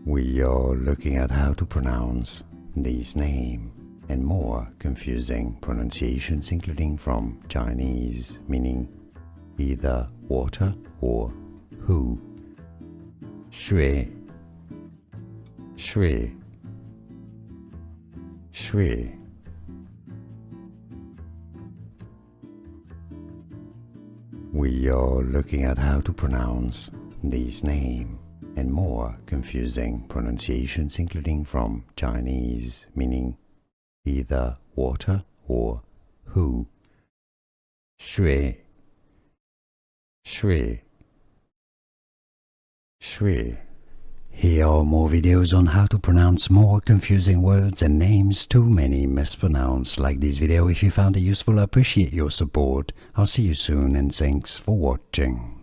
We are looking at how to pronounce these names and more confusing pronunciations, including from Chinese, meaning either water or who. Shui, shui, shui. We are looking at how to pronounce these names and more confusing pronunciations, including from Chinese, meaning either water or who. Shui, shui, shui. Here are more videos on how to pronounce more confusing words and names too many mispronounced. Like this video if you found it useful. I appreciate your support. I'll see you soon and thanks for watching.